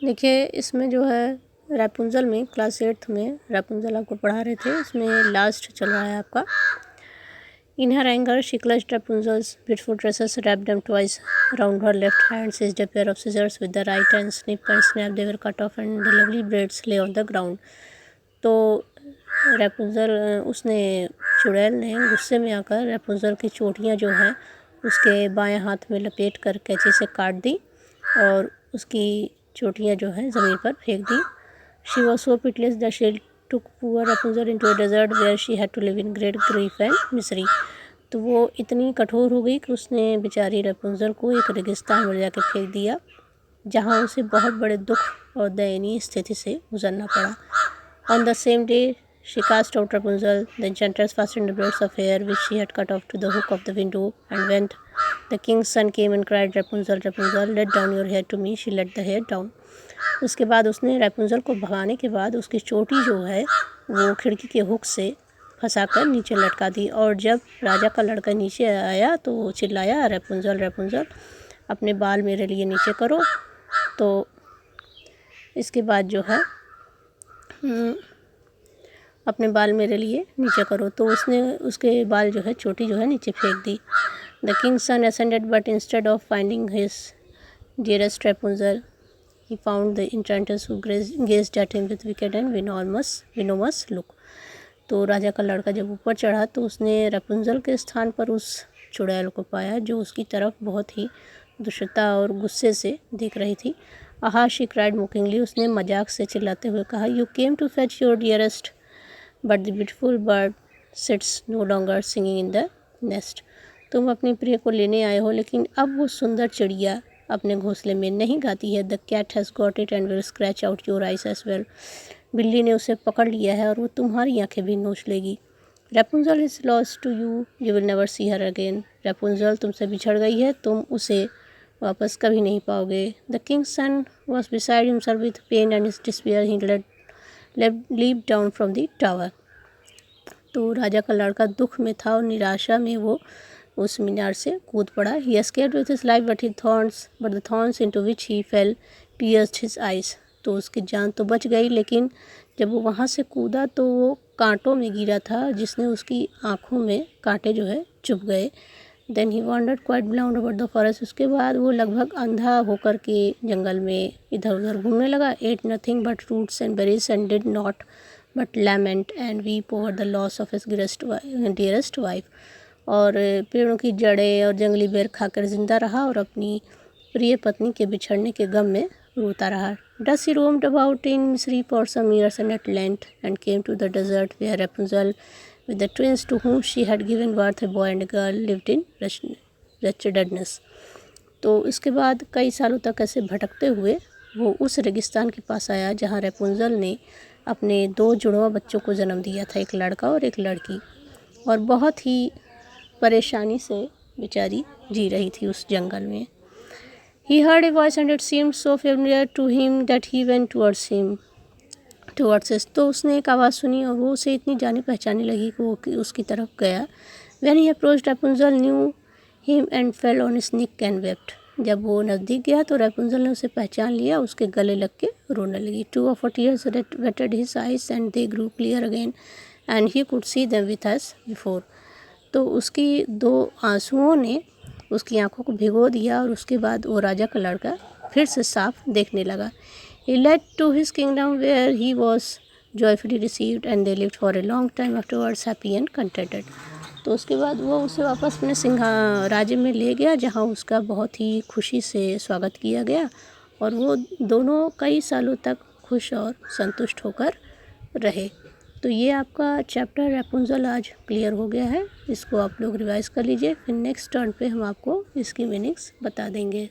देखिए इसमें जो है रैपुंज़ल में क्लास 8th में रैपुंज़ल आपको पढ़ा रहे थे, इसमें लास्ट चल रहा है आपका। In her anger, she clutched Rapunzel's beautiful tresses, wrapped them twice around her left hand, seized a pair of scissors with the right, and snip and snap they were cut off, and the lovely braids lay on the ground. तो रैपुंज़ल उसने चुड़ैल ने गुस्से में आकर रैपुंज़ल की चोटियाँ जो हैं उसके बाएं हाथ में लपेट कर कैंची से काट दी और उसकी चोटियाँ जो हैं ज़मीन पर फेंक दी। She was so pitiless that she took poor Rapunzel into a desert where she had to live in great grief and misery. तो वो इतनी कठोर हो गई कि उसने बेचारी रैपुंज़ल को एक रेगिस्तान में जाके फेंक दिया, जहाँ उसे बहुत बड़े दुख और दयनीय स्थिति से गुजरना पड़ा। On the same day, she cast out Rapunzel. The enchanters fastened the braids of hair which she had cut off to the hook of the window, and when the king's son came and cried, Rapunzel, Rapunzel, let down your hair to me, she let the hair down. उसके बाद उसने रैपुंज़ल को भगाने के बाद उसकी चोटी जो है वो खिड़की के हुक से फंसाकर नीचे लटका दी, और जब राजा का लड़का नीचे आया तो वो चिल्लाया, रैपुंज़ल, रैपुंज़ल, अपने बाल मेरे लिए नीचे करो। तो इसके बाद जो है अपने बाल मेरे लिए नीचे करो, तो उसने उसके बाल जो है चोटी जो है नीचे फेंक दी। The king's son ascended but instead of finding his dearest Rapunzel he found the enchanters who gazed at him with wicked and venomous look. तो राजा का लड़का जब ऊपर चढ़ा तो उसने रैपुंज़ल के स्थान पर उस चुड़ैल को पाया जो उसकी तरफ बहुत ही दुष्टता और गुस्से से देख रही थी। आहा, शी क्राइड मोकिंगली, उसने मजाक से चिल्लाते हुए कहा, you came to fetch your dearest but the beautiful bird sits no longer singing in the nest. तुम अपनी प्रिय को लेने आए हो, लेकिन अब वो सुंदर चिड़िया अपने घोंसले में नहीं गाती है। The cat has got it and will scratch out your eyes as well. बिल्ली ने उसे पकड़ लिया है और वो तुम्हारी आंखें भी नोच लेगी। Rapunzel is lost to you, you will never see her again. Rapunzel तुमसे बिछड़ गई है, तुम उसे वापस कभी नहीं पाओगे। The king's son was beside himself with pain and his despair, he leap down from the tower. तो राजा का लड़का दुख में था और निराशा में वो उस मीनार से कूद पड़ा। He escaped with his life but the thorns into which he fell pierced his eyes. तो उसकी जान तो बच गई, लेकिन जब वो वहाँ से कूदा तो वो कांटों में गिरा था जिसने उसकी आँखों में कांटे जो है चुभ गए। Then he wandered quite blind about the forest. उसके बाद वो लगभग अंधा होकर के जंगल में इधर उधर घूमने लगा। Ate nothing but roots and berries and did not but lament and weep over the loss of his dearest wife. और पेड़ों की जड़ें और जंगली बेर खाकर ज़िंदा रहा और अपनी प्रिय पत्नी के बिछड़ने के गम में रोता रहा। Thus he roamed about in misery for some years and at length and came to the desert where Rapunzel with the twins to whom she had given birth a boy and a girl lived in wretchedness. तो इसके बाद कई सालों तक ऐसे भटकते हुए वो उस रेगिस्तान के पास आया जहाँ रैपुंज़ल ने अपने 2 जुड़वा बच्चों को जन्म दिया था, एक लड़का और एक लड़की, और बहुत ही परेशानी से बेचारी जी रही थी उस जंगल में। He heard a voice and it seemed so familiar to him that he went towards it. तो उसने एक आवाज़ सुनी और वो उसे इतनी जानी पहचानी लगी कि वो उसकी तरफ गया। When he approached, Rapunzel knew him and fell on his neck and wept. जब वो नज़दीक गया तो रैपुंज़ल ने उसे पहचान लिया, उसके गले लग के रोने लगी। 2 of her tears wetted his eyes and they grew clear again and he could see them with as before. तो उसकी 2 आंसुओं ने उसकी आंखों को भिगो दिया और उसके बाद वो राजा का लड़का फिर से साफ देखने लगा। He led to his kingdom where he was joyfully received and they lived for a long time afterwards happy and contented. तो उसके बाद वो उसे वापस अपने राज्य में ले गया जहाँ उसका बहुत ही खुशी से स्वागत किया गया और वो दोनों कई सालों तक खुश और संतुष्ट होकर रहे। तो ये आपका चैप्टर रैपुंज़ल आज क्लियर हो गया है। इसको आप लोग रिवाइज़ कर लीजिए, फिर नेक्स्ट टर्न पे हम आपको इसकी मीनिंग्स बता देंगे।